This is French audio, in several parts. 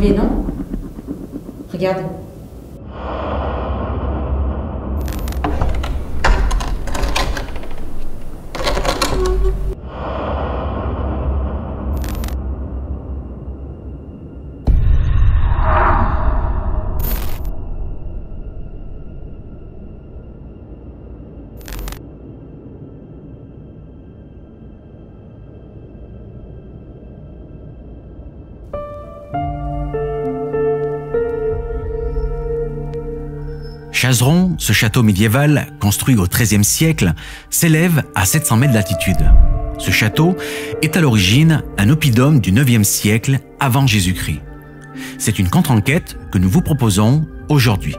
brûlé, non? Regarde. Chazeron, ce château médiéval, construit au XIIIe siècle, s'élève à 700 mètres d'altitude. Ce château est à l'origine un oppidum du IXe siècle avant Jésus-Christ. C'est une contre-enquête que nous vous proposons aujourd'hui.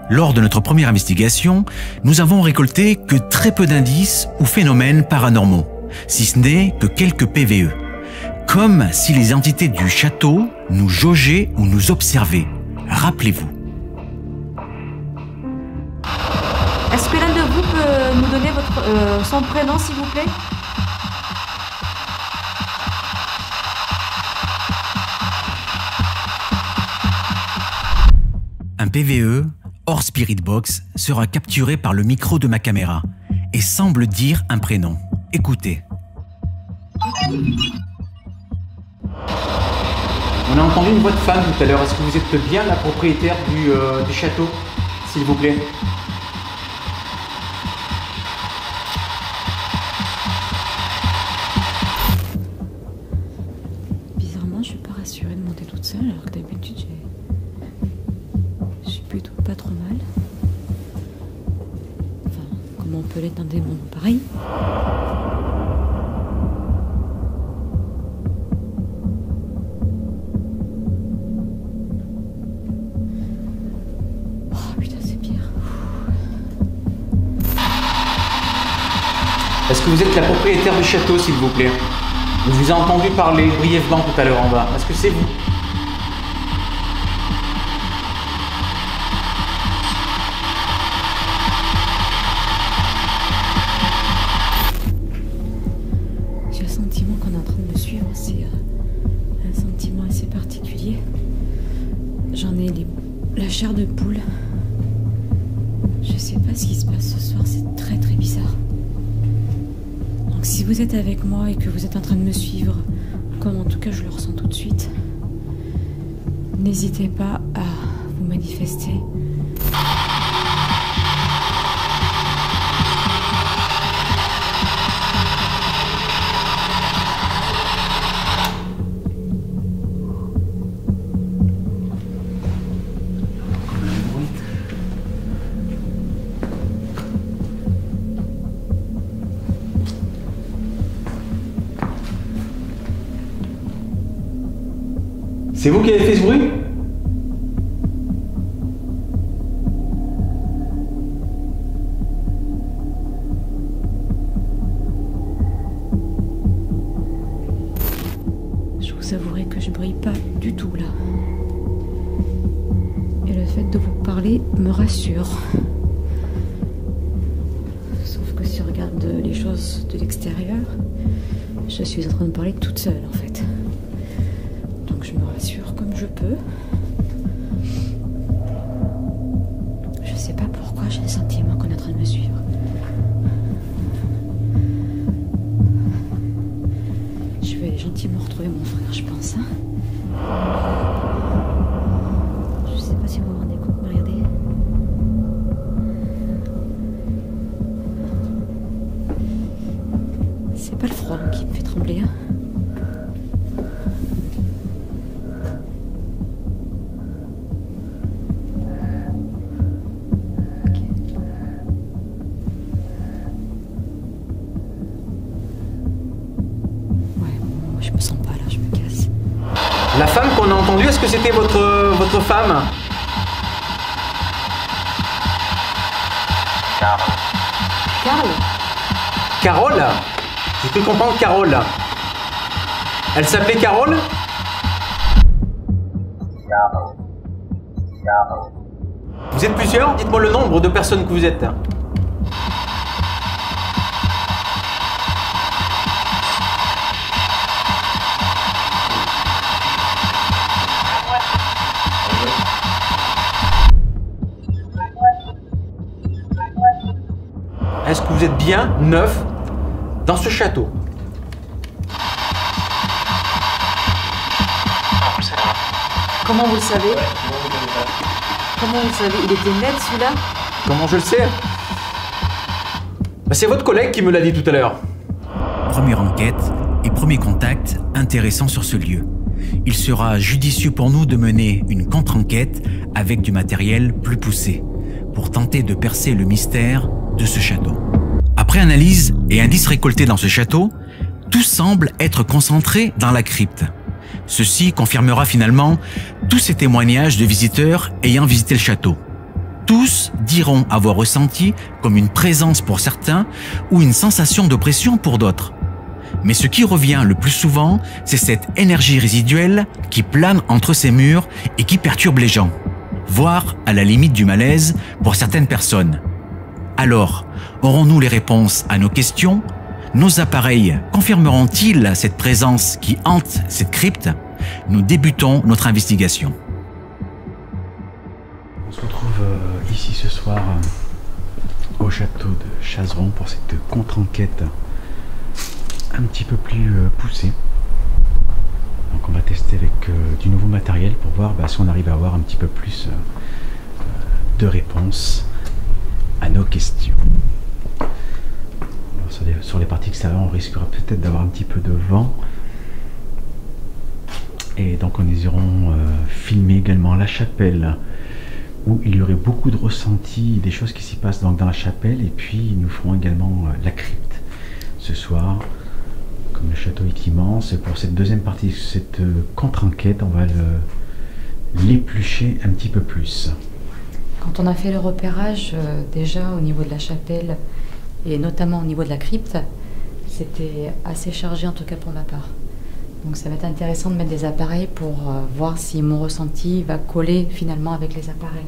Lors de notre première investigation, nous avons récolté que très peu d'indices ou phénomènes paranormaux, si ce n'est que quelques PVE. Comme si les entités du château nous jaugeaient ou nous observaient. Rappelez-vous. Est-ce que l'un de vous peut nous donner son prénom, s'il vous plaît? Un PVE, hors Spirit Box, sera capturé par le micro de ma caméra et semble dire un prénom. Écoutez. On a entendu une voix de femme tout à l'heure. Est-ce que vous êtes bien la propriétaire du château, s'il vous plaît? Bizarrement, je suis pas rassurée de monter toute seule, alors que d'habitude, je suis plutôt pas trop mal. Enfin, comment on peut l'être dans des mondes pareils? Est-ce que vous êtes la propriétaire du château, s'il vous plaît? On vous a entendu parler brièvement tout à l'heure en bas. Est-ce que c'est vous? J'ai le sentiment qu'on est en train de me suivre. C'est un sentiment assez particulier. J'en ai la chair de poule. Je sais pas ce qui se passe ce soir, c'est très très bizarre. Donc si vous êtes avec moi et que vous êtes en train de me suivre, comme en tout cas je le ressens tout de suite, n'hésitez pas à vous manifester. C'est vous qui avez fait ce bruit? Je vous avouerai que je brille pas du tout là. Et le fait de vous parler me rassure. Sauf que si on regarde les choses de l'extérieur, je suis en train de parler toute seule en fait. Donc je me rassure comme je peux. Je sais pas pourquoi j'ai le sentiment qu'on est en train de me suivre. Je vais aller gentiment retrouver mon frère, je pense. Hein. Je sais pas si vous vous rendez compte, mais regardez. C'est pas le froid qui me fait trembler, hein. Je me sens pas là, je me casse. La femme qu'on a entendue, est-ce que c'était votre femme? Carole. Carole? J'ai cru comprendre Carole. Elle s'appelait Carole? Vous êtes plusieurs? Dites-moi le nombre de personnes que vous êtes. est-ce que vous êtes bien neuf dans ce château? Comment vous le savez? Comment vous le savez? Il était net celui-là? Comment je le sais? C'est votre collègue qui me l'a dit tout à l'heure. Première enquête et premier contact intéressant sur ce lieu. Il sera judicieux pour nous de mener une contre-enquête avec du matériel plus poussé pour tenter de percer le mystère de ce château. Après analyse et indices récoltés dans ce château, tout semble être concentré dans la crypte. Ceci confirmera finalement tous ces témoignages de visiteurs ayant visité le château. Tous diront avoir ressenti comme une présence pour certains ou une sensation d'oppression pour d'autres. Mais ce qui revient le plus souvent, c'est cette énergie résiduelle qui plane entre ces murs et qui perturbe les gens, voire à la limite du malaise pour certaines personnes. Alors, aurons-nous les réponses à nos questions? Nos appareils confirmeront-ils cette présence qui hante cette crypte? Nous débutons notre investigation. On se retrouve ici ce soir au château de Chazeron pour cette contre-enquête un petit peu plus poussée. Donc on va tester avec du nouveau matériel pour voir si on arrive à avoir un petit peu plus de réponses à nos questions. Alors, sur les parties extérieures, on risquera peut-être d'avoir un petit peu de vent. Et donc nous irons filmer également la chapelle, où il y aurait beaucoup de ressentis, des choses qui s'y passent donc dans la chapelle. Et puis nous ferons également la crypte ce soir. Comme le château est immense, et pour cette deuxième partie, cette contre-enquête, on va l'éplucher un petit peu plus. Quand on a fait le repérage, déjà au niveau de la chapelle, et notamment au niveau de la crypte, c'était assez chargé en tout cas pour ma part. Donc ça va être intéressant de mettre des appareils pour voir si mon ressenti va coller finalement avec les appareils.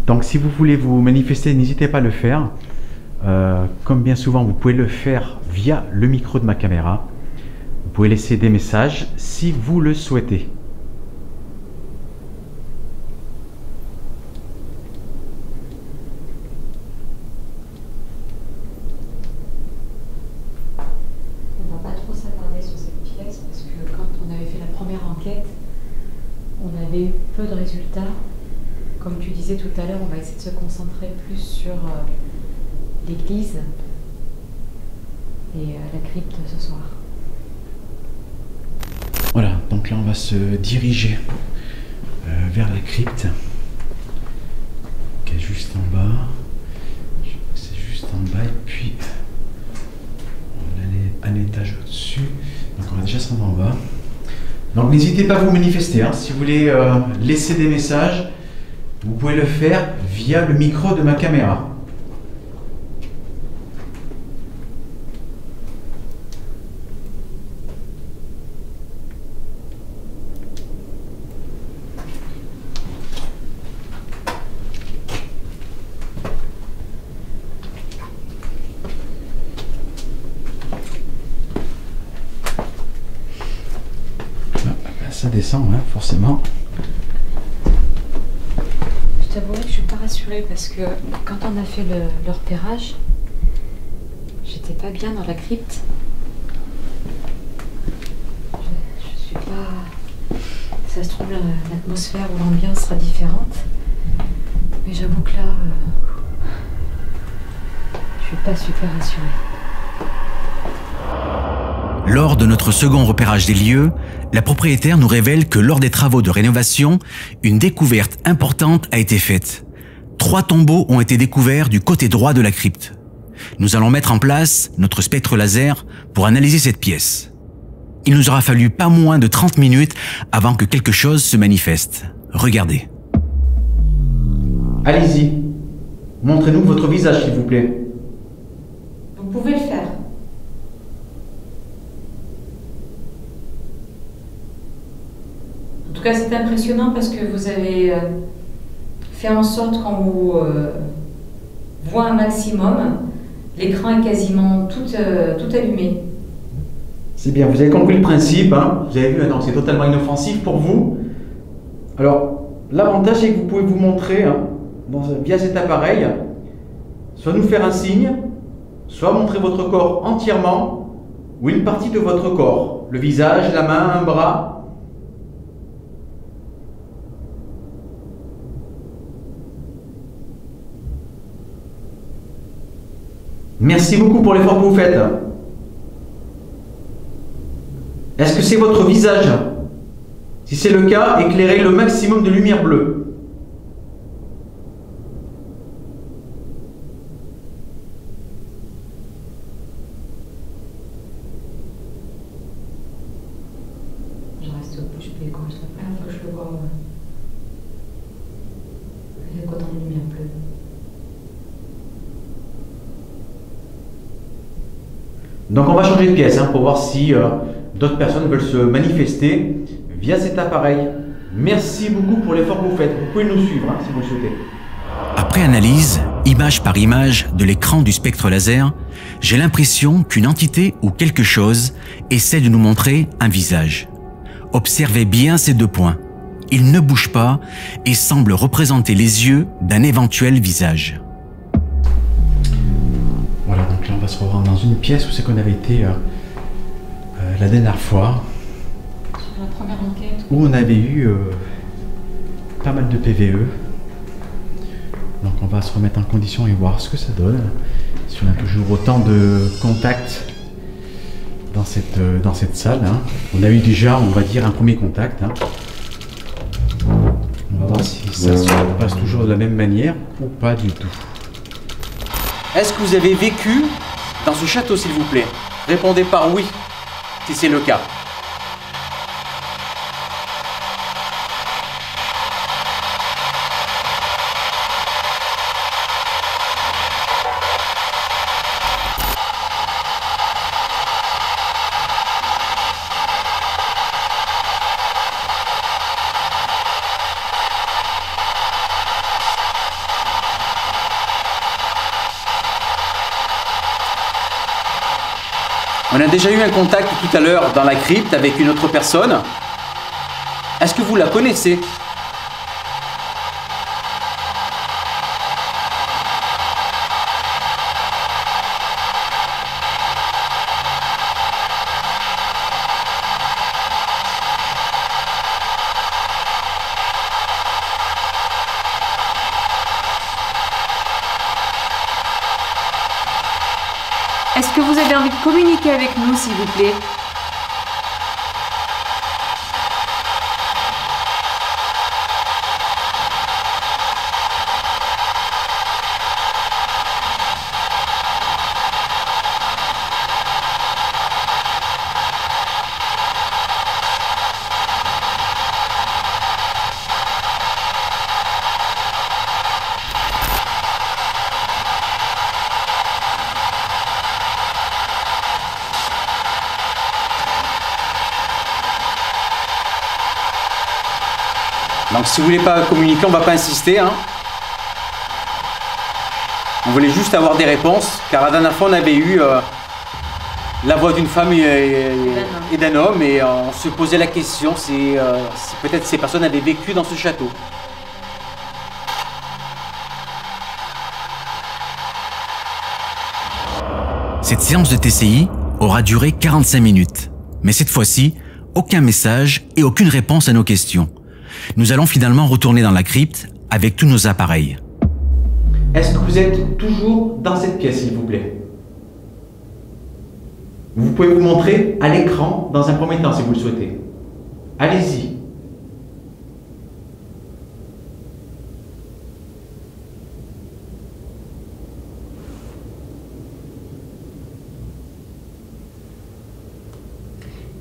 Donc si vous voulez vous manifester, n'hésitez pas à le faire. Comme bien souvent, vous pouvez le faire via le micro de ma caméra. Vous pouvez laisser des messages si vous le souhaitez. On va pas trop s'attarder sur cette pièce parce que quand on avait fait la première enquête, on avait eu peu de résultats. Comme tu disais tout à l'heure, on va essayer de se concentrer plus sur l'église et la crypte ce soir. Voilà, donc là on va se diriger vers la crypte qui est juste en bas. C'est juste en bas et puis on va aller un étage au-dessus. Donc on va déjà se rendre en bas. Donc n'hésitez pas à vous manifester. Si vous voulez laisser des messages, vous pouvez le faire via le micro de ma caméra. Ça descend, forcément. Je t'avouerai que je suis pas rassurée parce que quand on a fait le repérage, j'étais pas bien dans la crypte. Je suis pas... Ça se trouve, l'atmosphère ou l'ambiance sera différente. Mais j'avoue que là, je suis pas super rassurée. Lors de notre second repérage des lieux, la propriétaire nous révèle que lors des travaux de rénovation, une découverte importante a été faite. 3 tombeaux ont été découverts du côté droit de la crypte. Nous allons mettre en place notre spectre laser pour analyser cette pièce. Il nous aura fallu pas moins de 30 minutes avant que quelque chose se manifeste. Regardez. Allez-y. Montrez-nous votre visage, s'il vous plaît. Vous pouvez le faire. En tout cas, c'est impressionnant parce que vous avez fait en sorte qu'on vous voit un maximum. L'écran est quasiment tout allumé. C'est bien, vous avez compris le principe, Vous avez vu, c'est totalement inoffensif pour vous. Alors, l'avantage, c'est que vous pouvez vous montrer via cet appareil, soit nous faire un signe, soit montrer votre corps entièrement ou une partie de votre corps, le visage, la main, un bras. Merci beaucoup pour l'effort que vous faites. Est-ce que c'est votre visage? Si c'est le cas, éclairez le maximum de lumière bleue. Je reste bouche bée quand je la première fois que je le vois. Avec autant de lumière bleue. Donc on va changer de pièce pour voir si d'autres personnes veulent se manifester via cet appareil. Merci beaucoup pour l'effort que vous faites. Vous pouvez nous suivre si vous le souhaitez. Après analyse, image par image, de l'écran du spectre laser, j'ai l'impression qu'une entité ou quelque chose essaie de nous montrer un visage. Observez bien ces deux points. Il ne bouge pas et semble représenter les yeux d'un éventuel visage. Voilà, donc là on va se revoir dans une pièce où c'est qu'on avait été la dernière fois. Sur la première enquête. Où on avait eu pas mal de PVE. Donc on va se remettre en condition et voir ce que ça donne. Si on a toujours autant de contacts dans cette salle. On a eu déjà, on va dire, un premier contact. On va voir si ça se passe toujours de la même manière ou pas du tout. Est-ce que vous avez vécu dans ce château, s'il vous plaît? Répondez par oui, si c'est le cas. On a déjà eu un contact tout à l'heure dans la crypte avec une autre personne. Est-ce que vous la connaissez? Est-ce que vous avez envie de communiquer avec nous, s'il vous plaît? Donc si vous voulez pas communiquer, on va pas insister. On voulait juste avoir des réponses, car la dernière fois on avait eu la voix d'une femme et d'un homme, et on se posait la question si peut-être ces personnes avaient vécu dans ce château. Cette séance de TCI aura duré 45 minutes. Mais cette fois-ci, aucun message et aucune réponse à nos questions. Nous allons finalement retourner dans la crypte avec tous nos appareils. Est-ce que vous êtes toujours dans cette pièce, s'il vous plaît? Vous pouvez vous montrer à l'écran dans un premier temps, si vous le souhaitez. Allez-y.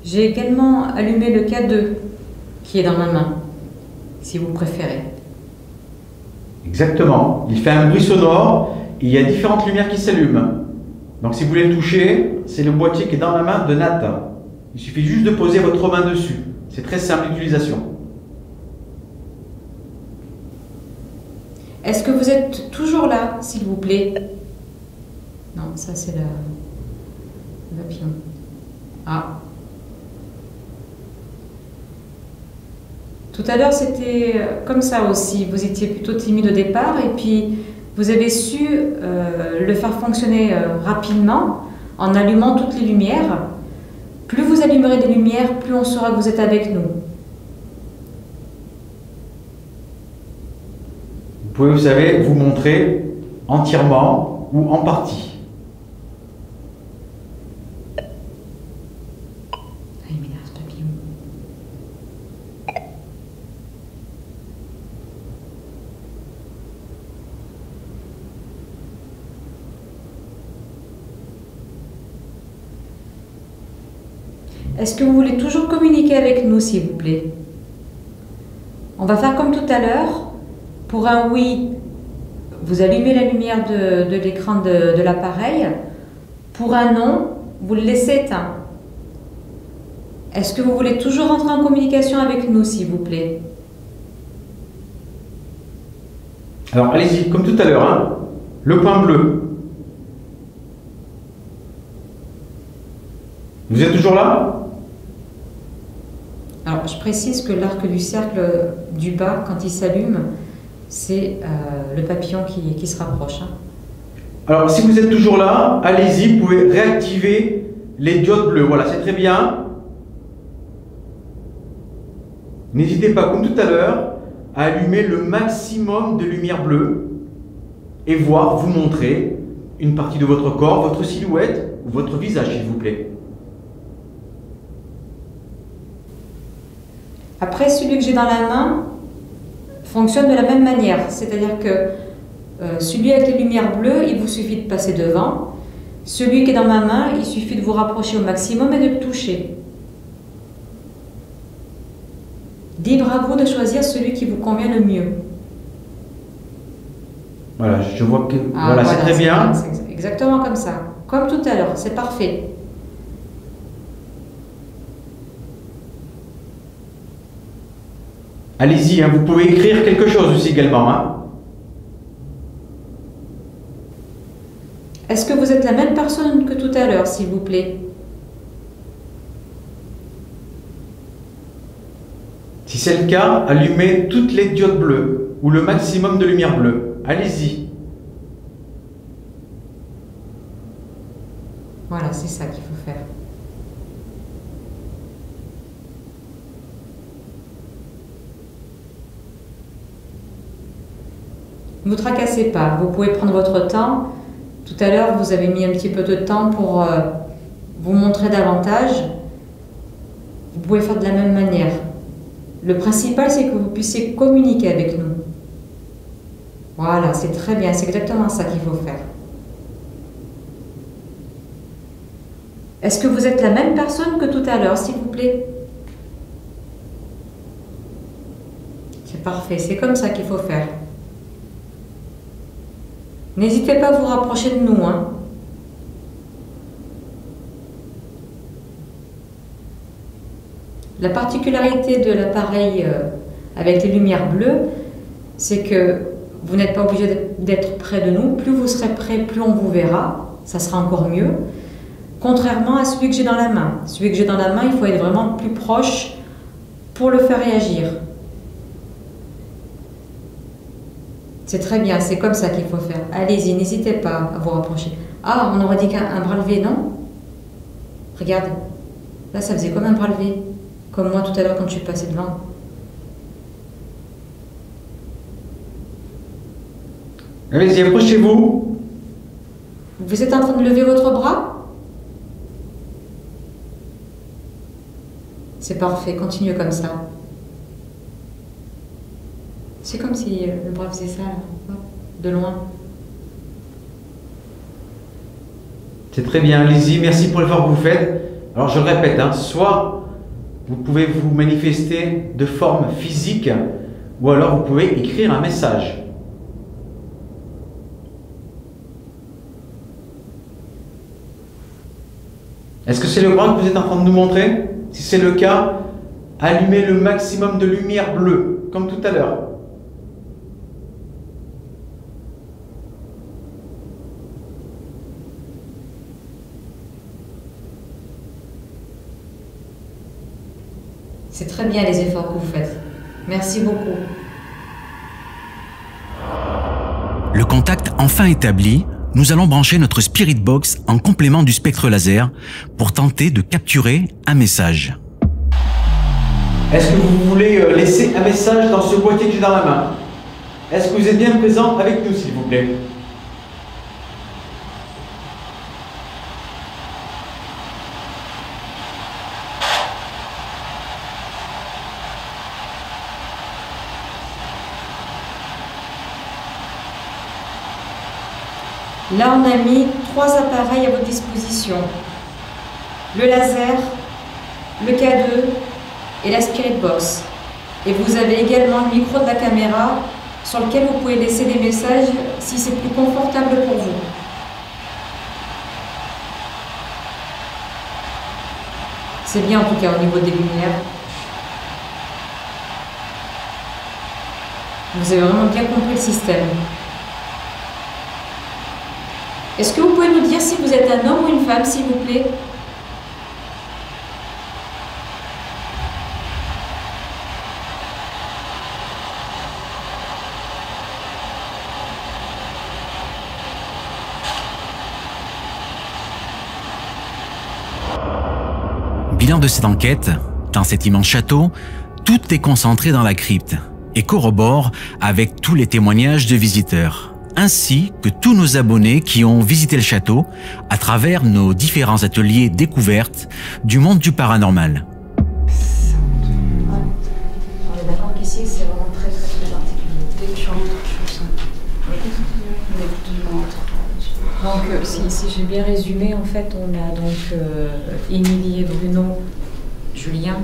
J'ai également allumé le K2 qui est dans ma main, si vous préférez. Exactement. Il fait un bruit sonore et il y a différentes lumières qui s'allument. Donc si vous voulez le toucher, c'est le boîtier qui est dans la main de Nat. Il suffit juste de poser votre main dessus. C'est très simple d'utilisation. Est-ce que vous êtes toujours là, s'il vous plaît? Non, ça c'est le papillon. Ah. Tout à l'heure, c'était comme ça aussi. Vous étiez plutôt timide au départ et puis vous avez su le faire fonctionner rapidement en allumant toutes les lumières. Plus vous allumerez des lumières, plus on saura que vous êtes avec nous. Vous pouvez, vous savez, vous montrer entièrement ou en partie. Ah, il m'énerve ce papillon. Est-ce que vous voulez toujours communiquer avec nous, s'il vous plaît? On va faire comme tout à l'heure. Pour un oui, vous allumez la lumière de l'écran de l'appareil. Pour un non, vous le laissez éteint. Est-ce que vous voulez toujours entrer en communication avec nous, s'il vous plaît? Alors allez-y, comme tout à l'heure, hein, le point bleu. Vous êtes toujours là? Alors, je précise que l'arc du cercle du bas, quand il s'allume, c'est le papillon qui se rapproche. Hein. Alors, si vous êtes toujours là, allez-y, vous pouvez réactiver les diodes bleues. Voilà, c'est très bien. N'hésitez pas, comme tout à l'heure, à allumer le maximum de lumière bleue et voir, vous montrer une partie de votre corps, votre silhouette ou votre visage, s'il vous plaît. Après, celui que j'ai dans la main fonctionne de la même manière. C'est-à-dire que celui avec les lumières bleues, il vous suffit de passer devant. Celui qui est dans ma main, il suffit de vous rapprocher au maximum et de le toucher. Libre à vous de choisir celui qui vous convient le mieux. Voilà, je vois que... Ah, voilà, c'est très bien. C'est exactement comme ça. Comme tout à l'heure, c'est parfait. Allez-y, hein, vous pouvez écrire quelque chose aussi également. Hein. Est-ce que vous êtes la même personne que tout à l'heure, s'il vous plaît? Si c'est le cas, allumez toutes les diodes bleues ou le maximum de lumière bleue. Allez-y. Voilà, c'est ça qu'il faut faire. Ne vous tracassez pas, vous pouvez prendre votre temps. Tout à l'heure, vous avez mis un petit peu de temps pour vous montrer davantage. Vous pouvez faire de la même manière. Le principal, c'est que vous puissiez communiquer avec nous. Voilà, c'est très bien, c'est exactement ça qu'il faut faire. Est-ce que vous êtes la même personne que tout à l'heure, s'il vous plaît? C'est parfait, c'est comme ça qu'il faut faire. N'hésitez pas à vous rapprocher de nous, hein. La particularité de l'appareil avec les lumières bleues, c'est que vous n'êtes pas obligé d'être près de nous. Plus vous serez près, plus on vous verra. Ça sera encore mieux. Contrairement à celui que j'ai dans la main. Celui que j'ai dans la main, il faut être vraiment plus proche pour le faire réagir. C'est très bien, c'est comme ça qu'il faut faire. Allez-y, n'hésitez pas à vous rapprocher. Ah, on aurait dit qu'un bras levé, non? Regarde, là ça faisait comme un bras levé. Comme moi tout à l'heure quand je suis passée devant. Allez-y, approchez-vous. Vous êtes en train de lever votre bras? C'est parfait, continuez comme ça. C'est comme si le bras faisait ça, là, de loin. C'est très bien, allez-y, merci pour l'effort que vous faites. Alors je le répète, hein, soit vous pouvez vous manifester de forme physique, ou alors vous pouvez écrire un message. Est-ce que c'est le bras que vous êtes en train de nous montrer? Si c'est le cas, allumez le maximum de lumière bleue, comme tout à l'heure. C'est très bien les efforts que vous faites. Merci beaucoup. Le contact enfin établi, nous allons brancher notre Spirit Box en complément du spectre laser pour tenter de capturer un message. Est-ce que vous voulez laisser un message dans ce boîtier que j'ai dans la main? Est-ce que vous êtes bien présent avec nous, s'il vous plaît? Là, on a mis 3 appareils à votre disposition. Le laser, le K2 et la Spirit Box. Et vous avez également le micro de la caméra sur lequel vous pouvez laisser des messages si c'est plus confortable pour vous. C'est bien en tout cas au niveau des lumières. Vous avez vraiment bien compris le système. Est-ce que vous pouvez nous dire si vous êtes un homme ou une femme, s'il vous plaît? Bilan de cette enquête, dans cet immense château, tout est concentré dans la crypte et corrobore avec tous les témoignages de visiteurs, ainsi que tous nos abonnés qui ont visité le château à travers nos différents ateliers découvertes du monde du paranormal. On est d'accord qu'ici, c'est vraiment très particulier. Dès que tu rentres, je sens. Donc, si j'ai bien résumé, en fait, on a donc Émilie et Bruno, Julien,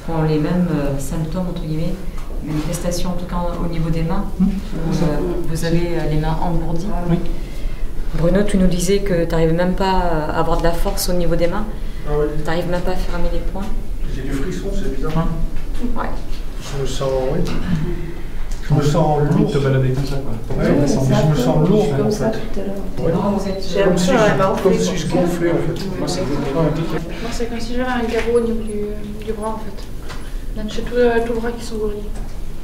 qui ont les mêmes symptômes, entre guillemets, manifestations en tout cas au niveau des mains. Vous avez les mains engourdies. Oui. Bruno, tu nous disais que tu n'arrives même pas à avoir de la force au niveau des mains. Ah oui. Tu n'arrives même pas à fermer les poings. J'ai du frisson, c'est bizarre. Ouais. Je me sens, oui. Je me sens lourd. te balader comme ça, quoi. Ouais, je me sens lourd, comme en ça fait. tout à l'heure. Ouais. Non, vous êtes... J'ai l'impression d'avoir la Comme si je gonflais, en fait. Moi, c'est comme si j'avais un garrot au niveau du bras, en fait. J'ai tout le bras qui s'engourdit.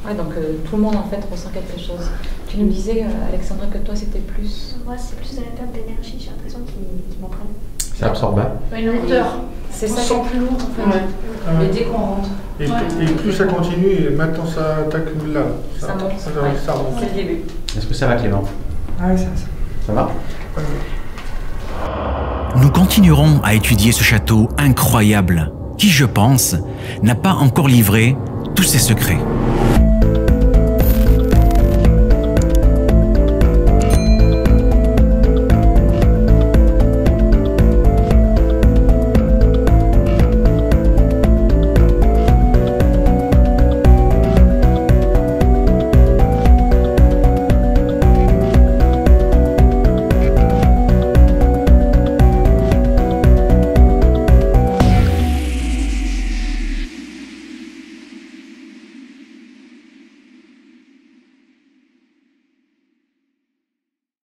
Ouais, donc tout le monde en fait ressent quelque chose. Tu nous disais, Alexandra, que toi c'était plus... Moi, c'est plus dans la perte d'énergie, j'ai l'impression qu'il m'entraîne. C'est absorbant. Une lourdeur. C'est On ça. se sent plus lourd, en fait. Ouais. Mais dès qu'on rentre, Et plus ça continue, et maintenant ça attaque là. ça monte. Ça remonte. C'est le début. Est-ce que ça va, Clément? Ah oui, Ça va? Nous continuerons à étudier ce château incroyable qui, je pense, n'a pas encore livré tous ses secrets.